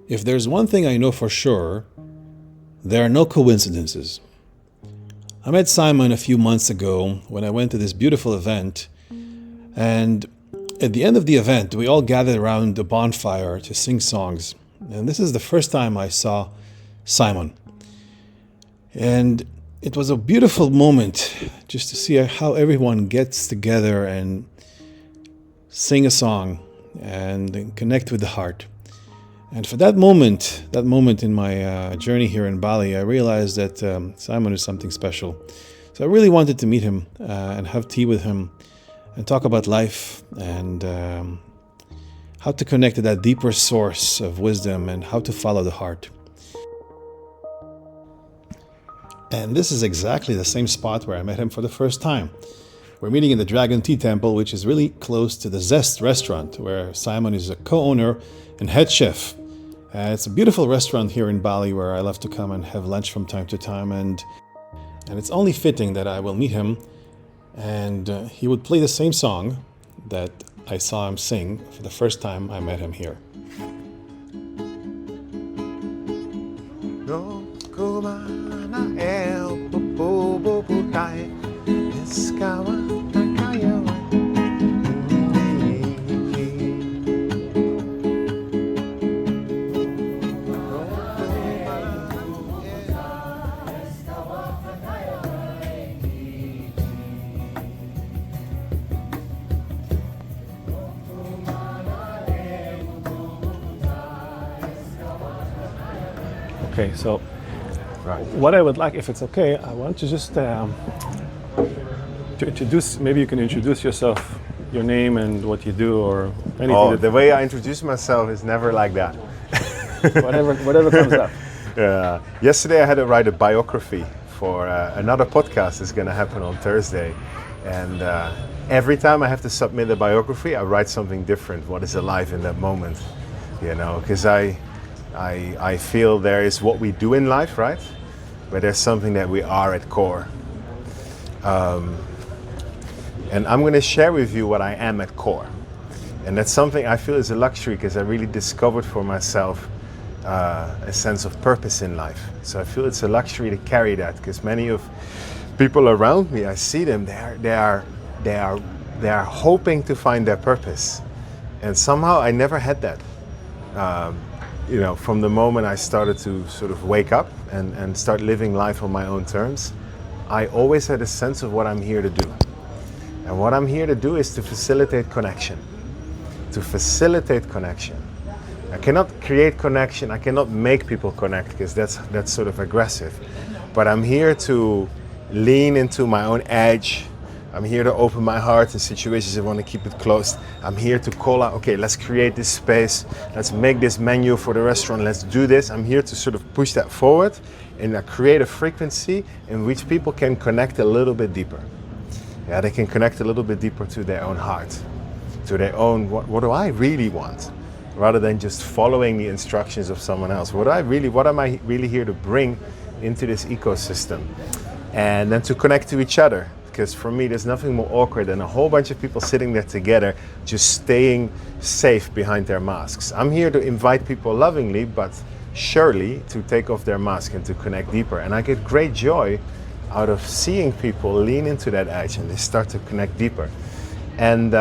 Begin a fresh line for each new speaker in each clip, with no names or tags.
If there's one thing I know for sure, there are no coincidences. I met Simon a few months ago when I went to this beautiful event, and at the end of the event, we all gathered around the bonfire to sing songs. And this is the first time I saw Simon. And it was a beautiful moment just to see how everyone gets together and sing a song and connect with the heart. And for that moment in my journey here in Bali, I realized that Simon is something special. So I really wanted to meet him and have tea with him and talk about life and how to connect to that deeper source of wisdom and how to follow the heart. And this is exactly the same spot where I met him for the first time. We're meeting in the Dragon Tea Temple, which is really close to the Zest restaurant, where Simon is a co-owner and head chef. It's a beautiful restaurant here in Bali where I love to come and have lunch from time to time, and it's only fitting that I will meet him and he would play the same song that I saw him sing for the first time I met him here. Okay, so what I would like, if it's okay, I want to just to introduce, maybe you can introduce yourself, your name and what you do or anything.
Oh, the way I introduce myself is never like that.
whatever comes up.
Yesterday I had to write a biography for another podcast that's going to happen on Thursday. And every time I have to submit a biography, I write something different, what is alive in that moment, because I feel there is what we do in life, right? But there's something that we are at core. And I'm going to share with you what I am at core. And that's something I feel is a luxury because I really discovered for myself a sense of purpose in life. So I feel it's a luxury to carry that because many of people around me, I see them, they are hoping to find their purpose. And somehow I never had that. From the moment I started to sort of wake up and start living life on my own terms, I always had a sense of what I'm here to do. And what I'm here to do is to facilitate connection. To facilitate connection. I cannot create connection, I cannot make people connect because that's sort of aggressive. But I'm here to lean into my own edge. I'm here to open my heart in situations I want to keep it closed. I'm here to call out, okay, let's create this space. Let's make this menu for the restaurant. Let's do this. I'm here to sort of push that forward and create a frequency in which people can connect a little bit deeper. Yeah, they can connect a little bit deeper to their own heart, to their own, what do I really want? Rather than just following the instructions of someone else. What am I really here to bring into this ecosystem? And then to connect to each other. Because for me, there's nothing more awkward than a whole bunch of people sitting there together, just staying safe behind their masks. I'm here to invite people lovingly, but surely to take off their mask and to connect deeper. And I get great joy out of seeing people lean into that edge and they start to connect deeper. And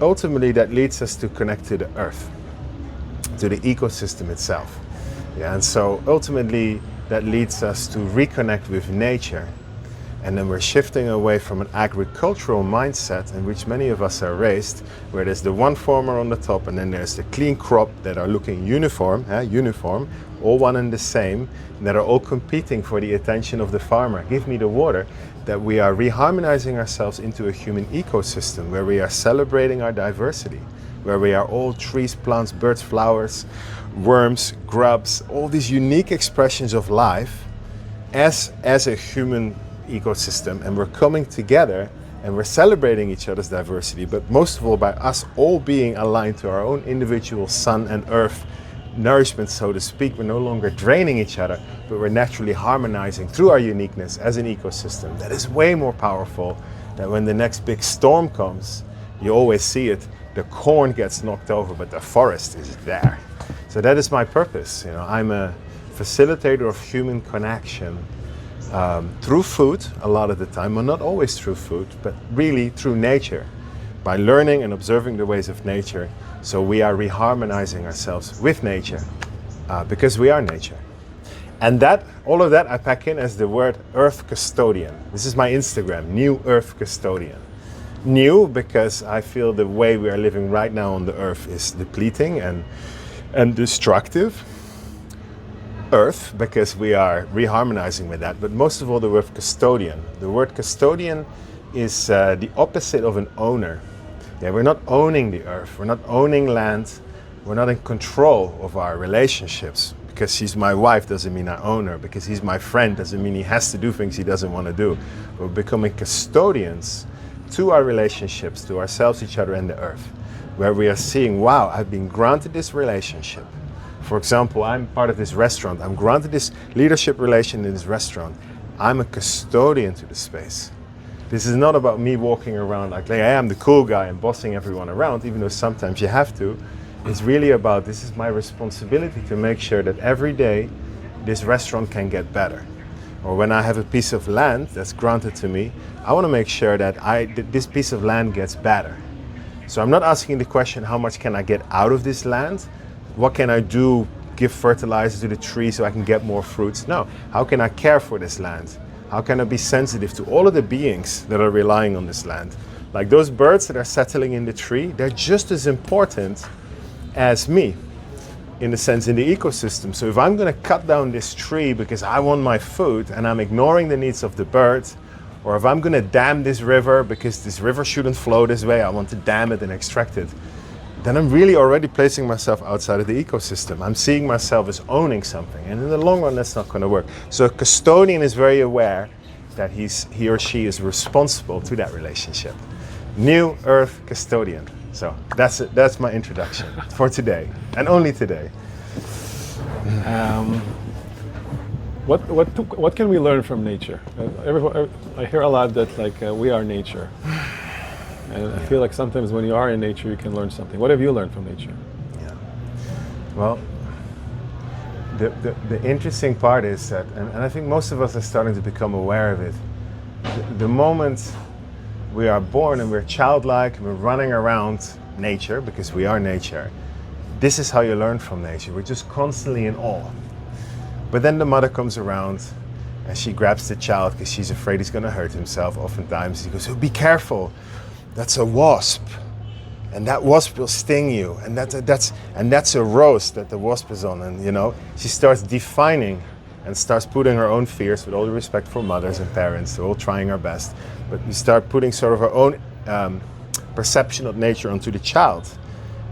ultimately, that leads us to connect to the earth, to the ecosystem itself. Yeah, and so ultimately, that leads us to reconnect with nature. And then we're shifting away from an agricultural mindset in which many of us are raised, where there's the one farmer on the top and then there's the clean crop that are looking uniform, all one and the same, and that are all competing for the attention of the farmer. Give me the water. That we are reharmonizing ourselves into a human ecosystem where we are celebrating our diversity, where we are all trees, plants, birds, flowers, worms, grubs, all these unique expressions of life as a human ecosystem, and we're coming together and we're celebrating each other's diversity, but most of all by us all being aligned to our own individual sun and earth nourishment, so to speak. We're no longer draining each other, but we're naturally harmonizing through our uniqueness as an ecosystem. That is way more powerful than when the next big storm comes. You always see it, the corn gets knocked over, but the forest is there. So that is my purpose. I'm a facilitator of human connection through food a lot of the time, well, not always through food, but really through nature, by learning and observing the ways of nature. So we are reharmonizing ourselves with nature because we are nature. And all of that I pack in as the word Earth Custodian. This is my Instagram, New Earth Custodian. New because I feel the way we are living right now on the earth is depleting and destructive. Earth, because we are reharmonizing with that, but most of all the word custodian. The word custodian is the opposite of an owner. Yeah, we're not owning the earth, we're not owning land, we're not in control of our relationships. Because she's my wife doesn't mean I own her, because he's my friend doesn't mean he has to do things he doesn't want to do. We're becoming custodians to our relationships, to ourselves, each other, and the earth, where we are seeing, wow, I've been granted this relationship. For example, I'm part of this restaurant. I'm granted this leadership relation in this restaurant. I'm a custodian to the space. This is not about me walking around like, hey, I'm the cool guy and bossing everyone around, even though sometimes you have to. It's really about, this is my responsibility to make sure that every day this restaurant can get better. Or when I have a piece of land that's granted to me, I want to make sure that this piece of land gets better. So I'm not asking the question, how much can I get out of this land? What can I do, give fertilizer to the tree so I can get more fruits? No, how can I care for this land? How can I be sensitive to all of the beings that are relying on this land? Like those birds that are settling in the tree, they're just as important as me, in the sense in the ecosystem. So if I'm going to cut down this tree because I want my food and I'm ignoring the needs of the birds, or if I'm going to dam this river because this river shouldn't flow this way, I want to dam it and extract it, then I'm really already placing myself outside of the ecosystem. I'm seeing myself as owning something, and in the long run that's not going to work. So a custodian is very aware that he or she is responsible to that relationship. New Earth Custodian. So that's it. That's my introduction for today, and only today.
What can we learn from nature? I hear a lot that we are nature, and I feel like sometimes when you are in nature, you can learn something. What have you learned from nature?
Yeah. Well, the interesting part is that, and I think most of us are starting to become aware of it. The moment we are born and we're childlike, we're running around nature because we are nature. This is how you learn from nature. We're just constantly in awe. But then the mother comes around and she grabs the child because she's afraid he's going to hurt himself. Oftentimes he goes, oh, be careful. That's a wasp. And that wasp will sting you. And that's a rose that the wasp is on. And she starts defining and starts putting her own fears, with all the respect for mothers and parents, they're all trying our best. But we start putting sort of our own perception of nature onto the child.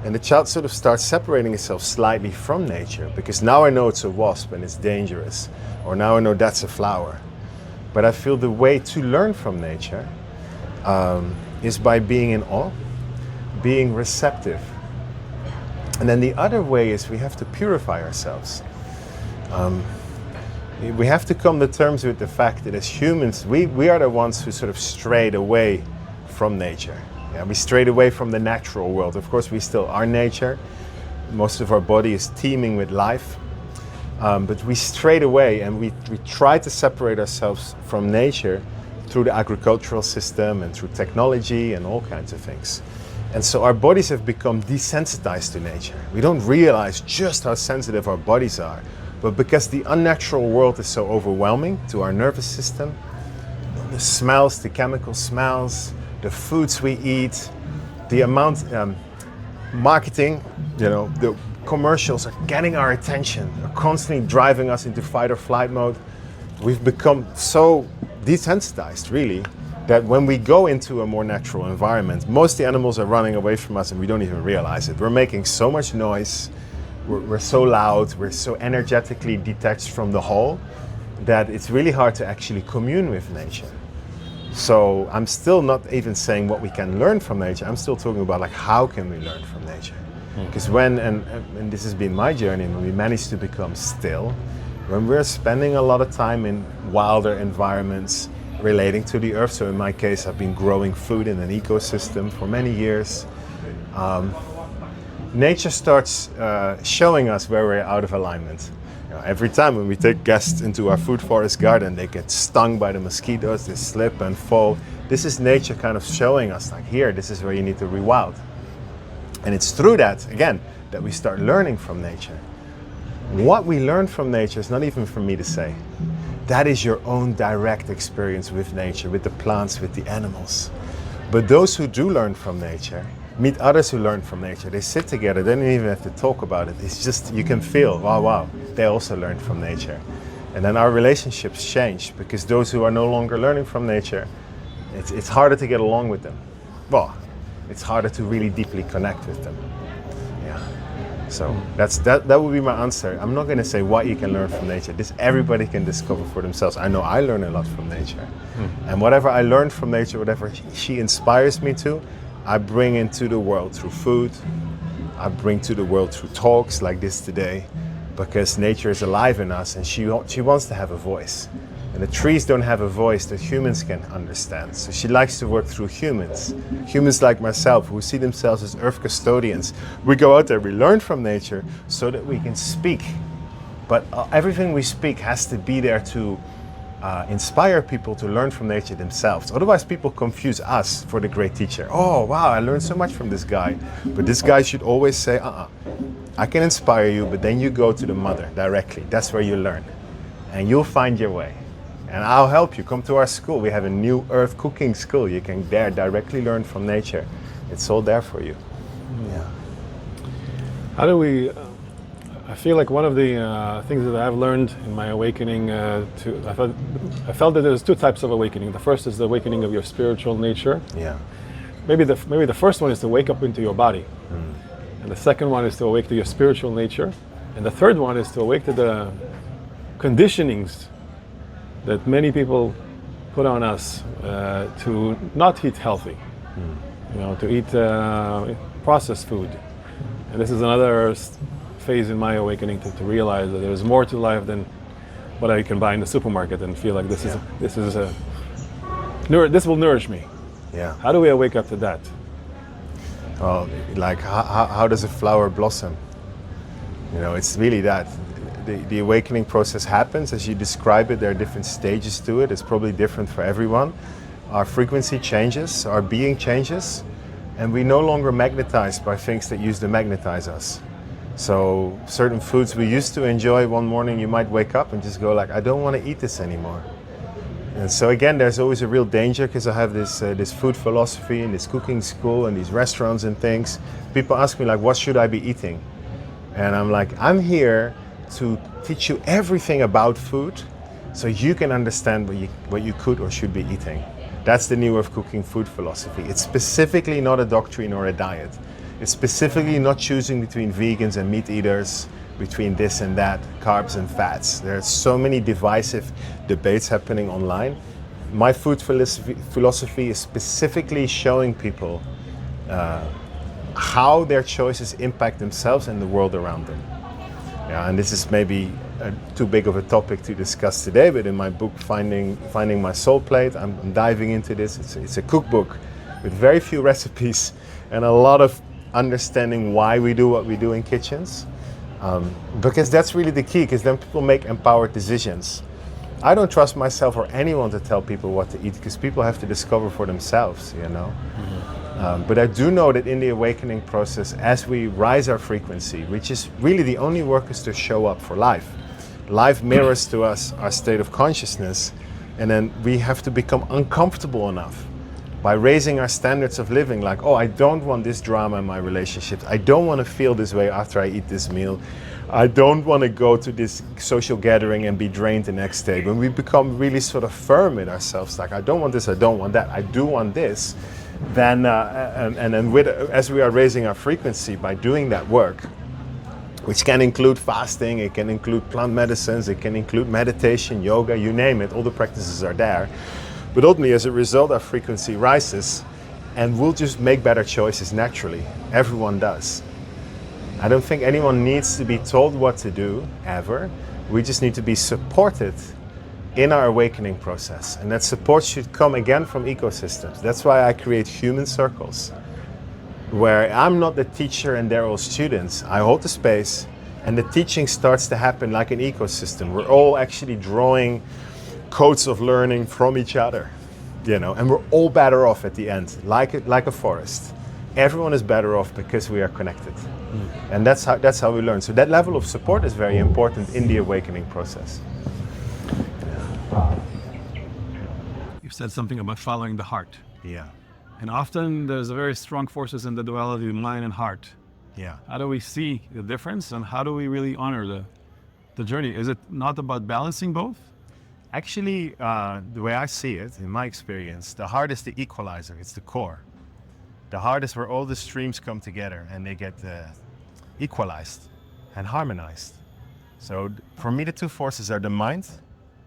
And the child sort of starts separating itself slightly from nature, because now I know it's a wasp and it's dangerous, or now I know that's a flower. But I feel the way to learn from nature is by being in awe, being receptive. And then the other way is we have to purify ourselves. We have to come to terms with the fact that as humans, we are the ones who sort of strayed away from nature. Yeah, we strayed away from the natural world. Of course, we still are nature. Most of our body is teeming with life. But we strayed away and we tried to separate ourselves from nature through the agricultural system and through technology and all kinds of things. And so our bodies have become desensitized to nature. We don't realize just how sensitive our bodies are. But because the unnatural world is so overwhelming to our nervous system, the smells, the chemical smells, the foods we eat, the amount marketing, the commercials are getting our attention, are constantly driving us into fight or flight mode. We've become so desensitized, really, that when we go into a more natural environment, most of the animals are running away from us and we don't even realize it. We're making so much noise. We're so loud, we're so energetically detached from the whole that it's really hard to actually commune with nature. So I'm still not even saying what we can learn from nature. I'm still talking about how can we learn from nature? Because when, and this has been my journey, when we manage to become still, when we're spending a lot of time in wilder environments relating to the earth, so in my case I've been growing food in an ecosystem for many years, nature starts showing us where we're out of alignment. Every time when we take guests into our food forest garden, they get stung by the mosquitoes, they slip and fall. This is nature kind of showing us, like, here, this is where you need to rewild. And it's through that, again, that we start learning from nature. What we learn from nature is not even for me to say. That is your own direct experience with nature, with the plants, with the animals. But those who do learn from nature meet others who learn from nature. They sit together, they don't even have to talk about it. It's just, you can feel, wow, they also learned from nature. And then our relationships change, because those who are no longer learning from nature, it's harder to get along with them. Well, it's harder to really deeply connect with them. Yeah. So that would be my answer. I'm not going to say what you can learn from nature. This everybody can discover for themselves. I know I learn a lot from nature. And whatever I learn from nature, whatever she inspires me to, I bring into the world through food. I bring to the world through talks like this today, because nature is alive in us, and she wants to have a voice. And the trees don't have a voice that humans can understand. So she likes to work through humans. Humans like myself, who see themselves as Earth Custodians. We go out there, we learn from nature so that we can speak. But everything we speak has to be there to inspire people to learn from nature themselves. Otherwise, people confuse us for the great teacher. Oh, wow, I learned so much from this guy. But this guy should always say, I can inspire you, but then you go to the mother directly. That's where you learn. And you'll find your way. And I'll help you. Come to our school. We have a new earth cooking school. You can there directly learn from nature. It's all there for you. Yeah.
How do we... I feel like one of the things that I've learned in my awakening I felt that there's two types of awakening. The first is the awakening of your spiritual nature.
Yeah.
Maybe the first one is to wake up into your body. And the second one is to awake to your spiritual nature. And the third one is to awake to the conditionings that many people put on us to not eat healthy, to eat processed food. And this is another phase in my awakening to realize that there's more to life than what I can buy in the supermarket and feel like this will nourish me.
Yeah.
How do we wake up to that?
Well, like how does a flower blossom? It's really that. The awakening process happens as you describe it. There are different stages to it. It's probably different for everyone. Our frequency changes, our being changes, and we no longer magnetized by things that used to magnetize us. So certain foods we used to enjoy, one morning you might wake up and just go like, I don't want to eat this anymore. And so again, there's always a real danger, because I have this food philosophy and this cooking school and these restaurants and things. People ask me like, what should I be eating? And I'm like, I'm here to teach you everything about food so you can understand what you could or should be eating. That's the new Earth Cooking food philosophy. It's specifically not a doctrine or a diet. It's specifically not choosing between vegans and meat eaters, between this and that, carbs and fats. There are so many divisive debates happening online. My food philosophy is specifically showing people how their choices impact themselves and the world around them. Yeah, and this is maybe too big of a topic to discuss today, but in my book, Finding My Soul Plate, I'm diving into this. It's a cookbook with very few recipes and a lot of understanding why we do what we do in kitchens. Because that's really the key, because then people make empowered decisions. I don't trust myself or anyone to tell people what to eat, because people have to discover for themselves, But I do know that in the awakening process, as we rise our frequency, which is really the only work is to show up for life. Life mirrors to us our state of consciousness, and then we have to become uncomfortable enough by raising our standards of living, like, oh, I don't want this drama in my relationships. I don't want to feel this way after I eat this meal. I don't want to go to this social gathering and be drained the next day. When we become really sort of firm with ourselves, like, I don't want this, I don't want that, I do want this, then as we are raising our frequency by doing that work, which can include fasting, it can include plant medicines, it can include meditation, yoga, you name it, all the practices are there. But ultimately, as a result, our frequency rises, and we'll just make better choices naturally. Everyone does. I don't think anyone needs to be told what to do, ever. We just need to be supported in our awakening process. And that support should come again from ecosystems. That's why I create human circles, where I'm not the teacher and they're all students. I hold the space and the teaching starts to happen like an ecosystem. We're all actually drawing codes of learning from each other, and we're all better off at the end, like a forest. Everyone is better off because we are connected. And that's how we learn. So that level of support is very important in the awakening process.
You said something about following the heart.
Yeah.
And often there's a very strong forces in the duality of mind and heart.
Yeah.
How do we see the difference and how do we really honor the journey? Is it not about balancing both?
Actually, the way I see it, in my experience, the heart is the equalizer, it's the core. The heart is where all the streams come together and they get equalized and harmonized. So for me, the two forces are the mind,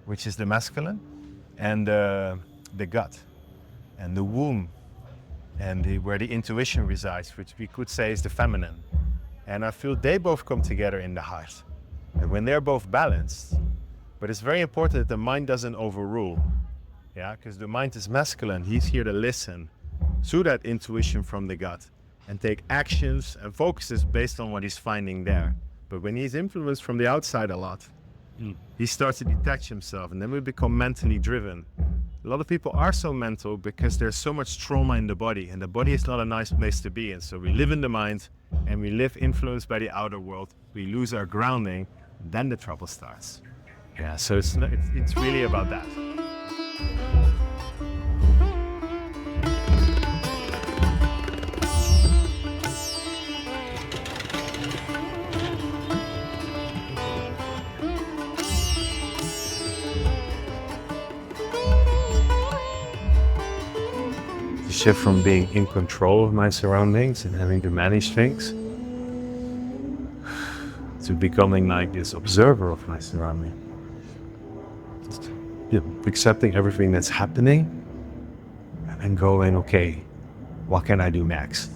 which is the masculine, and the gut, and the womb, and where the intuition resides, which we could say is the feminine. And I feel they both come together in the heart. And when they're both balanced, but it's very important that the mind doesn't overrule, because the mind is masculine. He's here to listen through that intuition from the gut and take actions and focuses based on what he's finding there. But when he's influenced from the outside a lot, he starts to detach himself, and then we become mentally driven. A lot of people are so mental because there's so much trauma in the body, and the body is not a nice place to be in. So we live in the mind and we live influenced by the outer world. We lose our grounding, then the trouble starts. So it's really about that. Shift from being in control of my surroundings and having to manage things to becoming like this observer of my surrounding. Just, accepting everything that's happening and then going, okay, what can I do next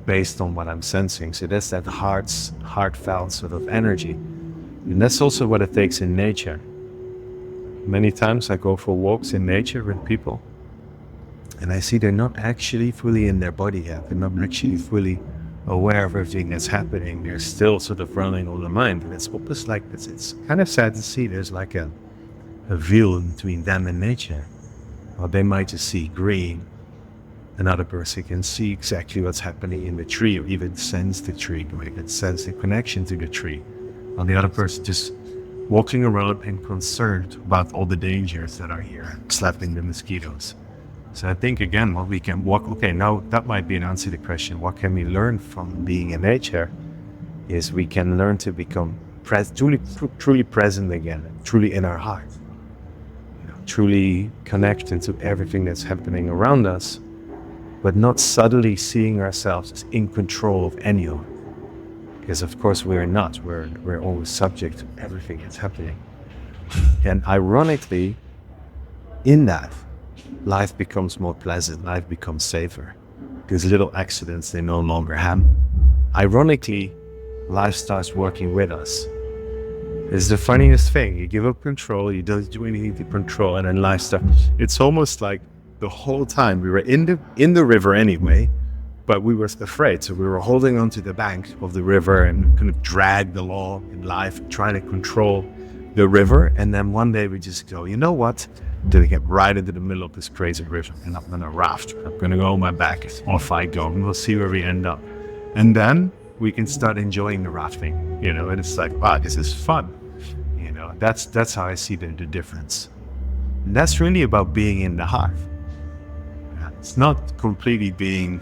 based on what I'm sensing? So that's that heartfelt sort of energy. And that's also what it takes in nature. Many times I go for walks in nature with people, and I see they're not actually fully in their body yet. They're not actually fully aware of everything that's happening. They're still sort of running on the mind. And it's almost like this. It's kind of sad to see there's like a veil between them and nature. Or they might just see green. Another person can see exactly what's happening in the tree, or even sense the tree, or even sense the connection to the tree. And the other person just walking around and concerned about all the dangers that are here, slapping the mosquitoes. So I think again, what we can now that might be an answer to the question, what can we learn from being in nature, is we can learn to become truly present again, truly in our heart, truly connected to everything that's happening around us, but not subtly seeing ourselves as in control of any of it. Because of course we're not, we're always subject to everything that's happening. And ironically, in that, life becomes more pleasant, life becomes safer, because little accidents they no longer happen. Ironically, life starts working with us. It's the funniest thing. You give up control, you don't do anything to control, and then life starts. It's almost like the whole time we were in the river anyway, but we were afraid, so we were holding onto the bank of the river and kind of drag the law in life, trying to control the river, and then one day we just go, you know what? To get right into the middle of this crazy river, and I'm gonna raft. I'm gonna go on my back. Off I go, and we'll see where we end up. And then we can start enjoying the rafting, and it's like, wow, this is fun. That's how I see the difference. And that's really about being in the heart. It's not completely being,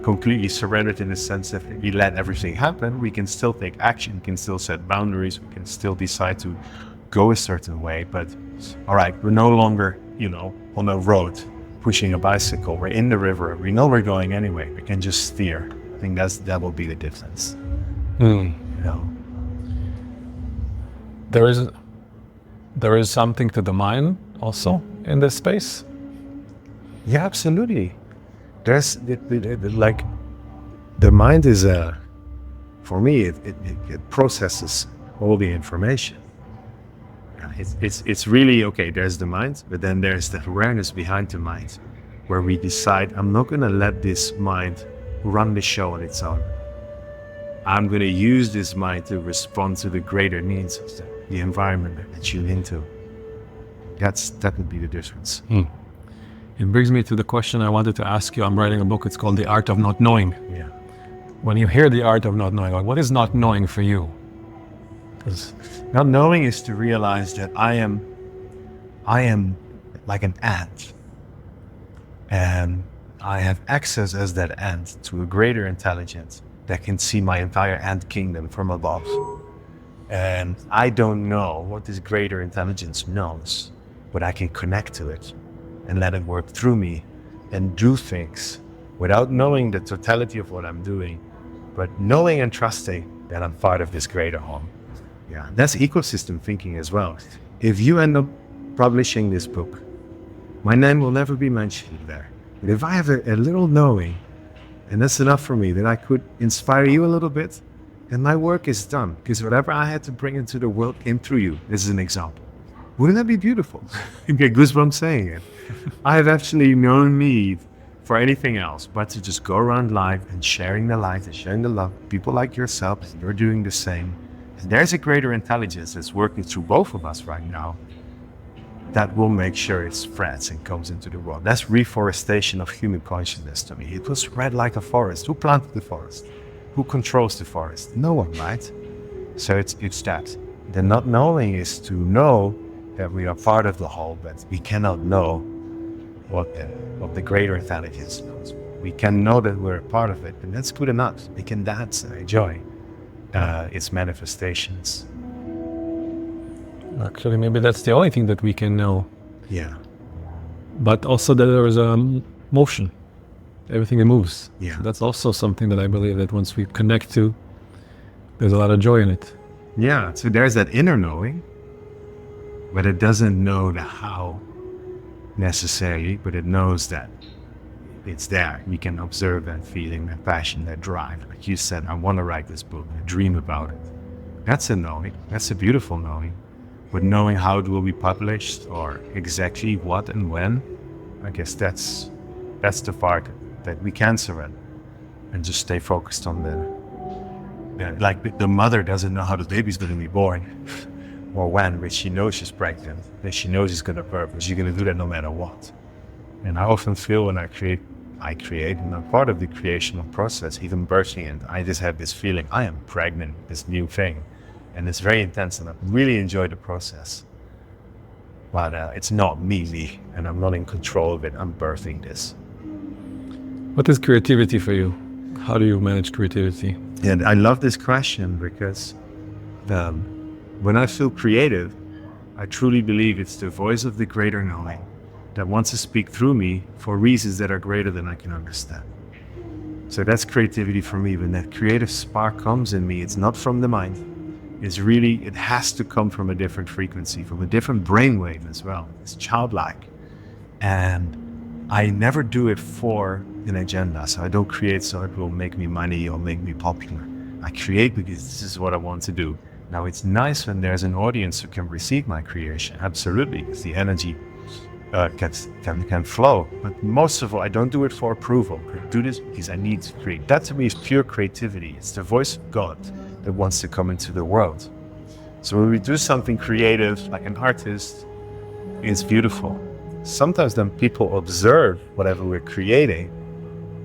completely surrendered in the sense that we let everything happen. We can still take action, we can still set boundaries, we can still decide to go a certain way, but all right, we're no longer, on a road pushing a bicycle. We're in the river. We know we're going anyway. We can just steer. I think that will be the difference.
There is something to the mind also in this space.
Yeah, absolutely. There's like the mind is for me it processes all the information. It's really okay. There's the mind, but then there's the awareness behind the mind, where we decide, I'm not going to let this mind run the show on its own. I'm going to use this mind to respond to the greater needs of the environment that I tune into. That would be the difference.
It brings me to the question I wanted to ask you. I'm writing a book. It's called The Art of Not Knowing.
Yeah.
When you hear the art of not knowing, what is not knowing for you?
Because not knowing is to realize that I am like an ant, and I have access as that ant to a greater intelligence that can see my entire ant kingdom from above. And I don't know what this greater intelligence knows, but I can connect to it and let it work through me and do things without knowing the totality of what I'm doing, but knowing and trusting that I'm part of this greater whole. Yeah, that's ecosystem thinking as well. If you end up publishing this book, my name will never be mentioned there. But if I have a little knowing, and that's enough for me, that I could inspire you a little bit, then my work is done. Because whatever I had to bring into the world came through you. This is an example. Wouldn't that be beautiful? You get goosebumps saying it. I have actually no need for anything else but to just go around life and sharing the light and sharing the love. People like yourself, you're doing the same. And there's a greater intelligence that's working through both of us right now that will make sure it spreads and comes into the world. That's reforestation of human consciousness to me. It will spread like a forest. Who planted the forest? Who controls the forest? No one, right? So it's that. The not knowing is to know that we are part of the whole, but we cannot know what the greater intelligence knows. We can know that we're a part of it, and that's good enough. We can dance and enjoy its manifestations.
Actually, maybe that's the only thing that we can know.
Yeah.
But also that there is a motion. Everything that moves.
Yeah.
So that's also something that I believe that once we connect to, there's a lot of joy in it.
Yeah, so there's that inner knowing, but it doesn't know the how necessarily, but it knows that it's there. We can observe that feeling, that passion, that drive. Like you said, I want to write this book, I dream about it. That's a knowing. That's a beautiful knowing. But knowing how it will be published or exactly what and when, I guess that's the part that we can surrender and just stay focused on like the mother doesn't know how the baby's going to be born or when, but she knows she's pregnant, that she knows she's going to birth, but she's going to do that no matter what. And I often feel when I create, and I'm part of the creational process, even birthing it, I just have this feeling, I am pregnant with this new thing. And it's very intense, and I really enjoy the process. But it's not me, and I'm not in control of it. I'm birthing this.
What is creativity for you? How do you manage creativity?
And I love this question because when I feel creative, I truly believe it's the voice of the greater knowing that wants to speak through me for reasons that are greater than I can understand. So that's creativity for me. When that creative spark comes in me, it's not from the mind. It has to come from a different frequency, from a different brainwave as well. It's childlike. And I never do it for an agenda. So I don't create so it will make me money or make me popular. I create because this is what I want to do. Now it's nice when there's an audience who can receive my creation, absolutely, because the energy can flow. But most of all, I don't do it for approval. I do this because I need to create. That to me is pure creativity. It's the voice of God that wants to come into the world. So when we do something creative, like an artist, it's beautiful. Sometimes then people observe whatever we're creating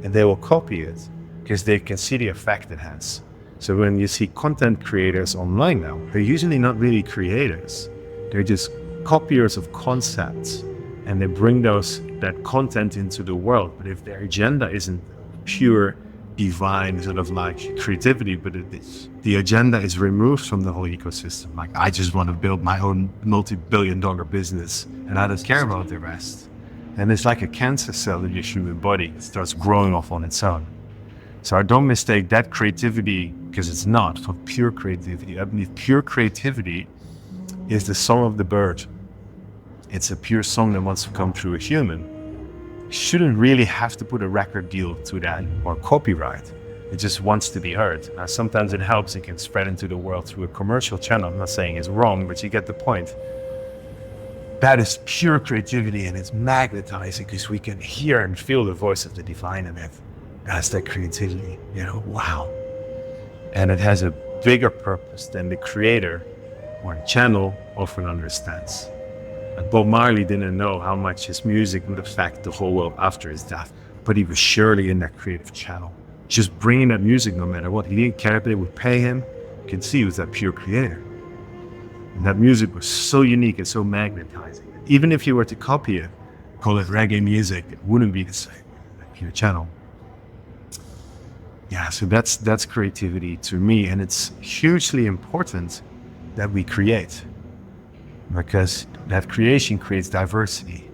and they will copy it because they can see the effect it has. So when you see content creators online now, they're usually not really creators. They're just copiers of concepts, and they bring that content into the world. But if their agenda isn't pure, divine sort of like creativity, but the agenda is removed from the whole ecosystem. Like, I just want to build my own multi-billion-dollar business and I don't care about the rest. And it's like a cancer cell in your human body. It starts growing off on its own. So I don't mistake that creativity, because it's not, for pure creativity. I believe pure creativity is the song of the bird. It's a pure song that wants to come through a human. Shouldn't really have to put a record deal to that or copyright. It just wants to be heard. Now, sometimes it helps, it can spread into the world through a commercial channel. I'm not saying it's wrong, but you get the point.
that is pure creativity, and it's magnetizing because we can hear and feel the voice of the divine in it. That's that creativity, wow. And it has a bigger purpose than the creator or the channel often understands. And Bob Marley didn't know how much his music would affect the whole world after his death, but he was surely in that creative channel. Just bringing that music no matter what. He didn't care if they would pay him. You can see he was that pure creator. And that music was so unique and so magnetizing. Even if you were to copy it, call it reggae music, it wouldn't be the same. That pure channel. Yeah, so that's creativity to me, and it's hugely important that we create, because that creation creates diversity,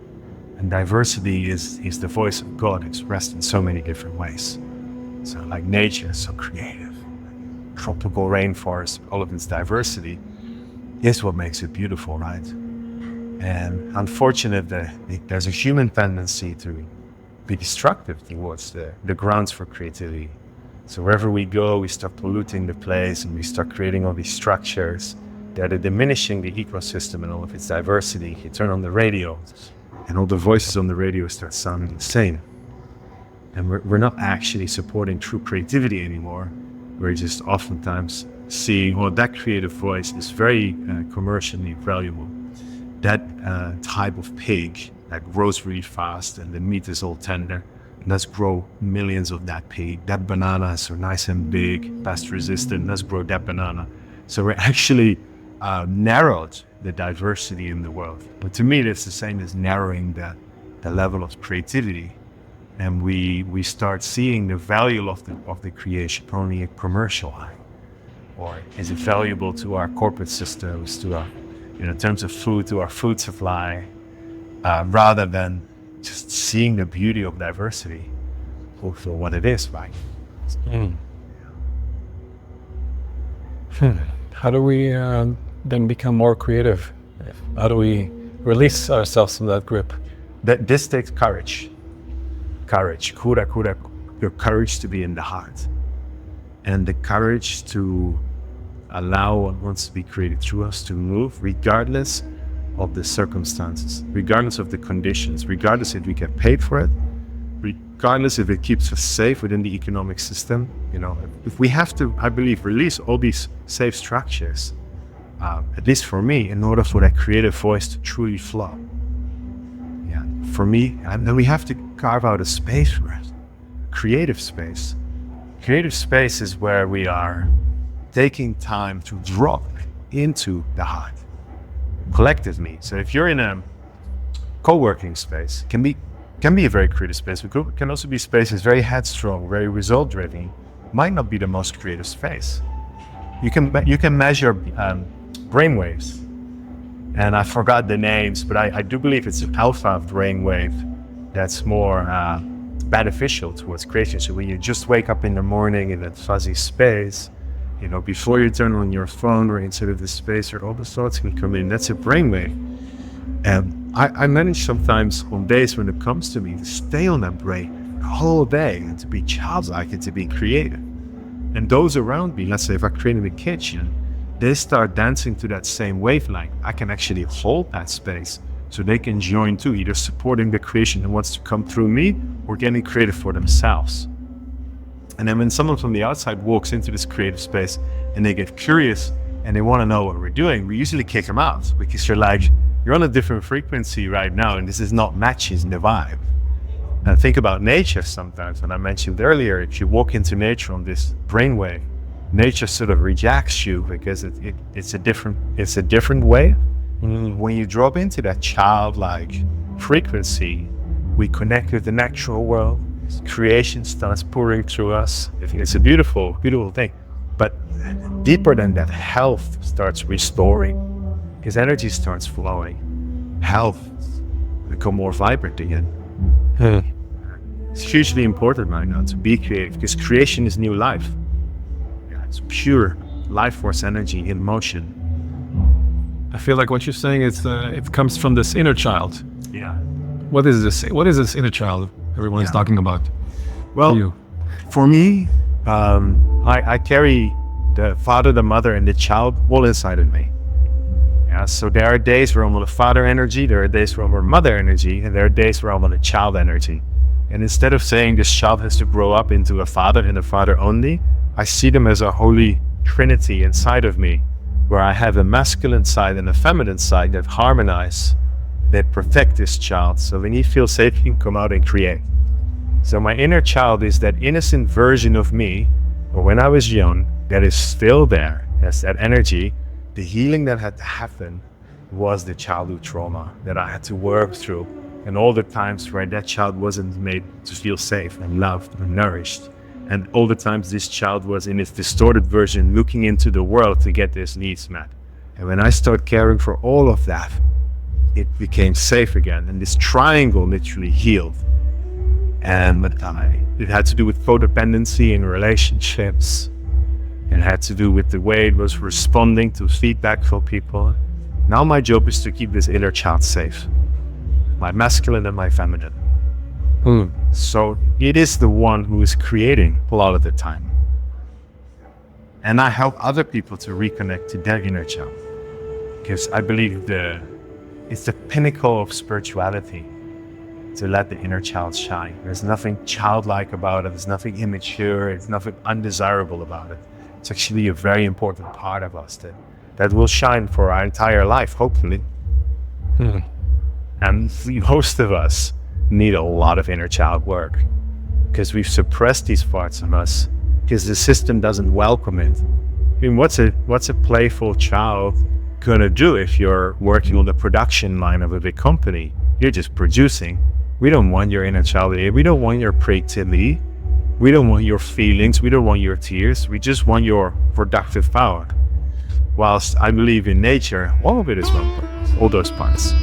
and diversity is the voice of God expressed in so many different ways. So like nature is so creative, tropical rainforest, all of its diversity is what makes it beautiful, right? And unfortunately, there's a human tendency to be destructive towards the grounds for creativity. So wherever we go, we start polluting the place and we start creating all these structures that are diminishing the ecosystem and all of its diversity. You turn on the radio and all the voices on the radio start sounding the same. And we're not actually supporting true creativity anymore. We're just oftentimes seeing, well, that creative voice is very commercially valuable. That type of pig that grows really fast and the meat is all tender, let's grow millions of that pig. That banana is so nice and big, pest resistant, let's grow that banana. So we're actually narrowed the diversity in the world. But to me, that's the same as narrowing the level of creativity. And we start seeing the value of the creation only a commercial eye. Or is it valuable to our corporate systems, to our, in terms of food, to our food supply, rather than just seeing the beauty of diversity for what it is, right?
How do we then become more creative? How do we release ourselves from that grip?
This takes courage. Courage, the courage to be in the heart. And the courage to allow what wants to be created through us to move regardless of the circumstances, regardless of the conditions, regardless if we get paid for it, regardless if it keeps us safe within the economic system. If we have to, I believe, release all these safe structures, at least for me, in order for that creative voice to truly flow. Yeah, for me, and then we have to carve out a space for it, creative space. Creative space is where we are taking time to drop into the heart. Collectively. So if you're in a co-working space, can be a very creative space. It can also be spaces very headstrong, very result-driven. Might not be the most creative space. You can measure brainwaves, and I forgot the names, but I do believe it's an alpha brainwave that's more beneficial towards creation. So when you just wake up in the morning in that fuzzy space, before you turn on your phone or inside of the space where all the thoughts can come in, that's a brainwave. And I manage sometimes on days when it comes to me to stay on that brain the whole day and to be childlike and to be creative. And those around me, let's say if I create in the kitchen, they start dancing to that same wavelength. I can actually hold that space so they can join too, either supporting the creation that wants to come through me or getting creative for themselves. And then when someone from the outside walks into this creative space and they get curious and they want to know what we're doing, we usually kick them out because you're on a different frequency right now and this is not matching the vibe. And think about nature sometimes, and I mentioned earlier, if you walk into nature on this brainwave, nature sort of rejects you because it's a different way. When you drop into that childlike frequency, we connect with the natural world. Creation starts pouring through us. I think it's a beautiful, beautiful thing. But deeper than that, health starts restoring. His energy starts flowing. Health become more vibrant again. It's hugely important right now to be creative because creation is new life. Yeah, it's pure life force energy in motion.
I feel like what you're saying is it comes from this inner child.
Yeah.
What is this inner child everyone is talking about?
Well, for me, I carry the father, the mother, and the child all inside of me. Yeah, so there are days where I'm on a father energy, there are days where I'm on mother energy, and there are days where I'm on a child energy. And instead of saying this child has to grow up into a father and a father only, I see them as a holy trinity inside of me, where I have a masculine side and a feminine side that harmonize, that protect this child. So when he feels safe, he can come out and create. So my inner child is that innocent version of me, or when I was young, that is still there as that energy. The healing that had to happen was the childhood trauma that I had to work through, and all the times where that child wasn't made to feel safe and loved and nourished, and all the times this child was in its distorted version looking into the world to get his needs met. And when I started caring for all of that, it became safe again, and this triangle literally healed. And it had to do with codependency in relationships. It had to do with the way it was responding to feedback from people. Now my job is to keep this inner child safe, my masculine and my feminine. So it is the one who is creating a lot of the time. And I help other people to reconnect to their inner child, because I believe it's the pinnacle of spirituality, to let the inner child shine. There's nothing childlike about it. There's nothing immature. There's nothing undesirable about it. It's actually a very important part of us that will shine for our entire life, hopefully. And most of us need a lot of inner child work, because we've suppressed these parts of us, because the system doesn't welcome it. I mean, what's a playful child gonna do if you're working on the production line of a big company? You're just producing. We don't want your inner child here. We don't want your creativity. We don't want your feelings. We don't want your tears. We just want your productive power. Whilst I believe in nature, all of it is welcome, all those parts.